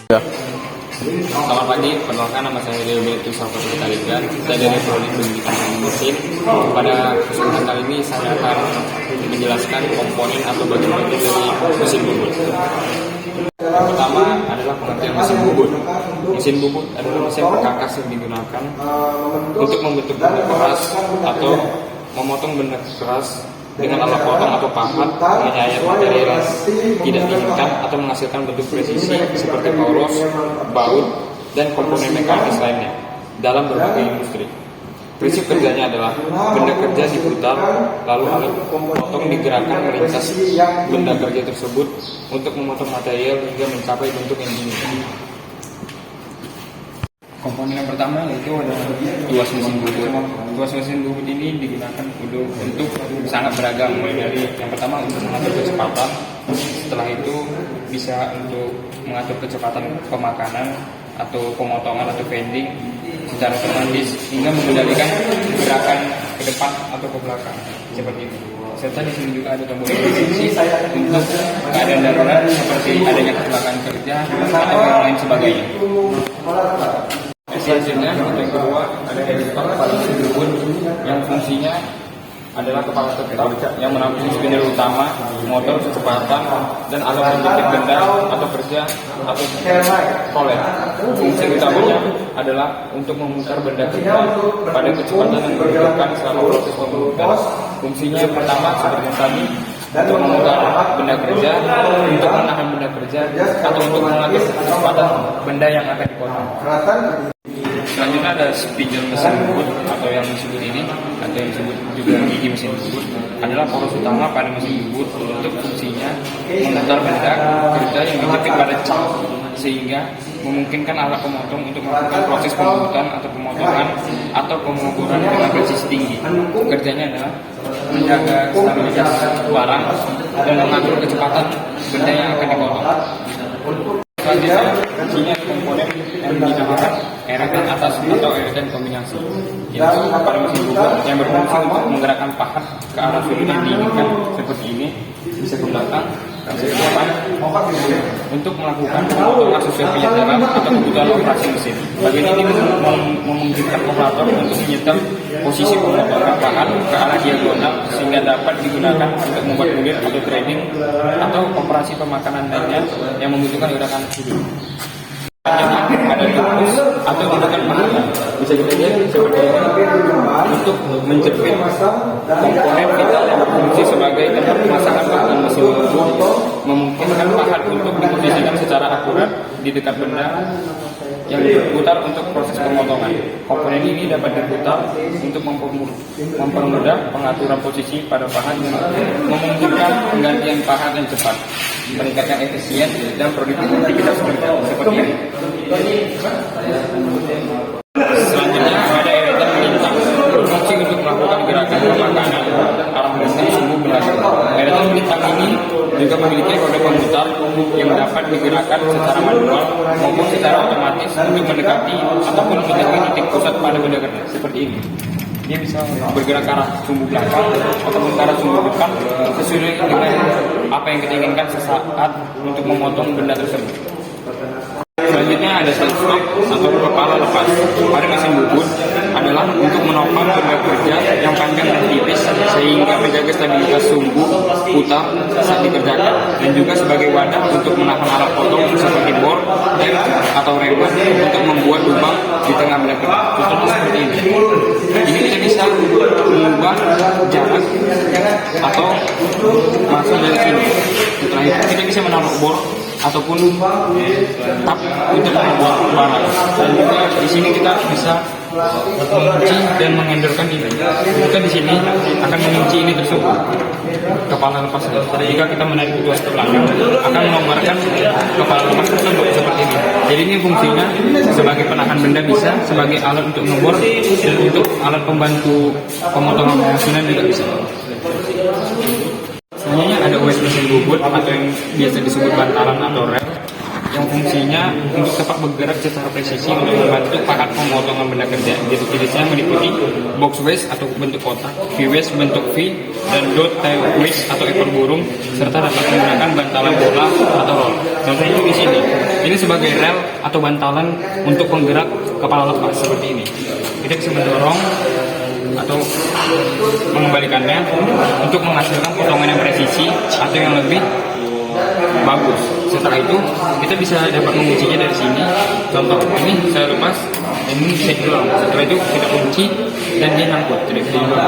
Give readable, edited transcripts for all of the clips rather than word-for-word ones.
Ya. Selamat pagi, perkenalkan nama saya Rio Betu Salvatore Taligan. Saya dari Prodi Pendidikan Mesin. Pada kesempatan kali ini saya akan menjelaskan komponen atau bagian-bagian dari mesin bubut. Yang pertama adalah pengertian mesin bubut. Mesin bubut adalah mesin perkakas yang digunakan untuk membentuk benda keras atau memotong benda keras dengan alat potong atau pahat, menyayat material yang tidak diinginkan atau menghasilkan bentuk presisi seperti poros, baut, dan komponen mekanis lainnya dalam berbagai industri. Prinsip kerjanya adalah benda kerja diputar, lalu alat potong digerakkan melintas benda kerja tersebut untuk memotong material hingga mencapai bentuk yang diinginkan. Komponen yang pertama yaitu adalah tuas mesin bubut. Tuas mesin bubut ini digunakan untuk sangat beragam, mulai dari yang pertama untuk mengatur kecepatan, setelah itu bisa untuk mengatur kecepatan pemakanan atau pemotongan atau bending secara otomatis hingga mengendalikan gerakan ke depan atau ke belakang seperti itu. Serta di sini juga ada tombol emergency untuk keadaan darurat seperti adanya kecelakaan kerja atau yang lain sebagainya. Selanjutnya yang kedua ada elevator pada mesin bubut yang fungsinya adalah kepala tetap yang menampung spindle utama, motor kecepatan, dan alat penjepit benda atau kerja atau rolet. Fungsi utamanya adalah untuk memutar benda kerja pada kecepatan yang diperlukan selama proses pemuturan. Fungsinya yang pertama seperti tadi untuk memutar benda kerja, untuk menahan benda kerja, atau untuk mengatur kecepatan benda yang akan dipotong. Selanjutnya ada spindle mesin bubut atau yang disebut ini atau yang disebut juga gigi mesin bubut adalah poros utama pada mesin bubut untuk fungsinya memutar benda kerja yang dijepit pada cat sehingga memungkinkan alat pemotong untuk melakukan proses pembuatan atau pemotongan atau pengukuran dengan presisi tinggi. Kerjanya adalah menjaga stabilitas barang dan mengatur kecepatan benda yang akan dipotong. Selanjutnya, fungsinya komponen yang dinamakan eretan atas atau eretan kombinasi. Yaitu pada mesin bubut yang berfungsi untuk menggerakkan pahat ke arah sudut yang diinginkan seperti ini, bisa ke belakang, bisa ke depan, untuk melakukan pemotongan sesuai penyetelan atau kebutuhan operasi mesin. Bagian ini memungkinkan operator untuk menyetel posisi pemotongan pahat ke arah diagonal sehingga dapat digunakan untuk membuat bulir atau threading atau operasi pemakanan lainnya yang membutuhkan gerakan sudut. Ada tukus atau gerakan pahat, bisa kita lihat seperti ini untuk menjepit komponen vital yang berfungsi sebagai tempat pemasangan bahan mesin bubut, memungkinkan pahat untuk diposisikan secara akurat di dekat benda yang diputar untuk proses pemotongan. Komponen ini dapat diputar untuk mempermudah pengaturan posisi pada pahat dan memungkinkan penggantian pahat yang cepat, meningkatkan efisien dan produktivitas kerja seperti ini. Selanjutnya ada eretan melintang, berfungsi untuk melakukan gerakan pemakanan arah mesin sumbu belakang. Eretan melintang ini juga memiliki roda pemutar yang dapat digerakkan secara manual maupun secara otomatis untuk mendekati ataupun menjauhi titik pusat pada benda kerja seperti ini. Dia bisa bergerak ke arah sumbu belakang ataupun ke arah sumbu depan sesuai dengan apa yang kita inginkan sesaat untuk memotong benda tersebut. Selanjutnya ada side stop atau kepala lepas pada mesin bubut adalah untuk menopang benda kerja yang panjang dan tipis sehingga menjaga stabilitas sumbu putar saat dikerjakan dan juga sebagai wadah untuk menahan alat potong seperti bor, rem atau rebat untuk membuat lubang di tengah benda kerja. Contohnya seperti ini. Ini kita bisa mengubah jarak atau masuk dari sini. Setelah itu kita bisa menaruh bor ataupun tap untuk membuat barang. Dan juga di sini kita bisa mengunci dan mengendorkan ini. Kita di sini akan mengunci ini tersebut kepala lepas. Jika kita menarik tuas ke belakang akan menomorkan kepala lepas tersebut seperti ini. Jadi ini fungsinya sebagai penahan benda, bisa sebagai alat untuk ngebor dan untuk alat pembantu pemotongan pemasinan juga bisa. Selanjutnya ada OS mesin bubut atau yang biasa disebut bantalan atau rel yang fungsinya untuk tepat bergerak secara presisi untuk membantu pahat pemotongan benda kerja. Jenis-jenisnya meliputi box waist atau bentuk kotak, V-waist bentuk V, dan dot tail waist atau ekor burung, serta dapat menggunakan bantalan bola atau roll. Contohnya di sini, ini sebagai rel atau bantalan untuk penggerak kepala lepas seperti ini. Kita bisa mendorong atau mengembalikannya untuk menghasilkan potongan yang presisi atau yang lebih bagus. Setelah itu kita bisa dapat menguncinya dari sini. Contoh, ini saya lepas, ini saya dorong. Setelah itu kita kunci dan dia nyangkut, tidak bisa dibuka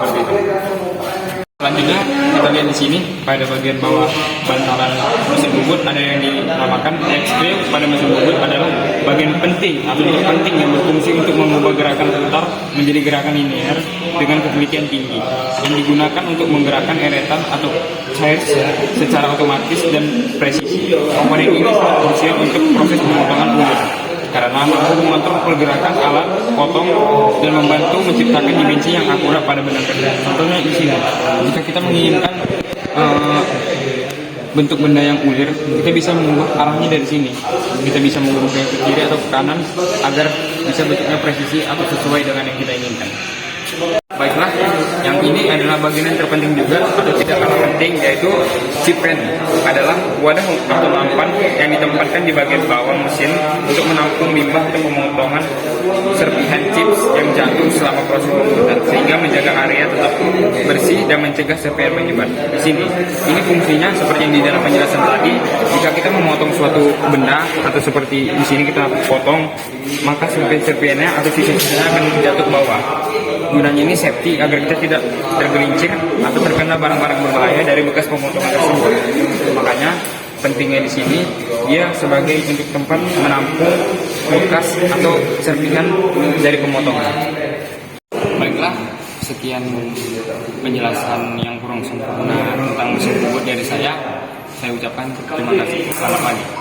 seperti itu. Selanjutnya kita lihat di sini pada bagian bawah bantalan mesin bubut ada yang dinamakan ekstril. Pada mesin bubut adalah bagian penting atau titik penting yang berfungsi untuk mengubah gerakan putar menjadi gerakan linear dengan ketelitian tinggi yang digunakan untuk menggerakkan eretan atau cair secara otomatis dan presisi. Komponen ini sangat krusial untuk proses pemotongan ulir karena mampu mengontrol pergerakan alat potong dan membantu menciptakan dimensi yang akurat pada benang kerja. Contohnya di sini, jika kita menginginkan bentuk benda yang ulir, kita bisa mengubah arahnya dari sini. Kita bisa mengubah ke kiri atau ke kanan agar bisa bentuknya presisi atau sesuai dengan yang kita inginkan. Baiklah, yang ini adalah bagian yang terpenting juga atau tidak kalah penting, yaitu chip pen adalah wadah atau nampan yang ditempatkan di bagian bawah mesin untuk menampung limbah atau pemotongan serpihan chips yang jatuh selama proses pembuatan sehingga menjaga area tetap bersih dan mencegah serpihan menyebar. Di sini, ini fungsinya seperti yang di dalam penjelasan tadi. Jika kita memotong suatu benda atau seperti di sini kita potong, maka serpihan-serpihannya atau sisa-sisanya akan jatuh ke bawah. Gunanya ini safety agar kita tidak tergelincir atau terkena barang-barang berbahaya dari bekas pemotongan tersebut. Makanya pentingnya di sini dia sebagai untuk tempat menampung bekas atau serpihan dari pemotongan. Baiklah, sekian penjelasan yang kurang sempurna tentang mesin bubut dari saya. Saya ucapkan terima kasih. Selamat pagi.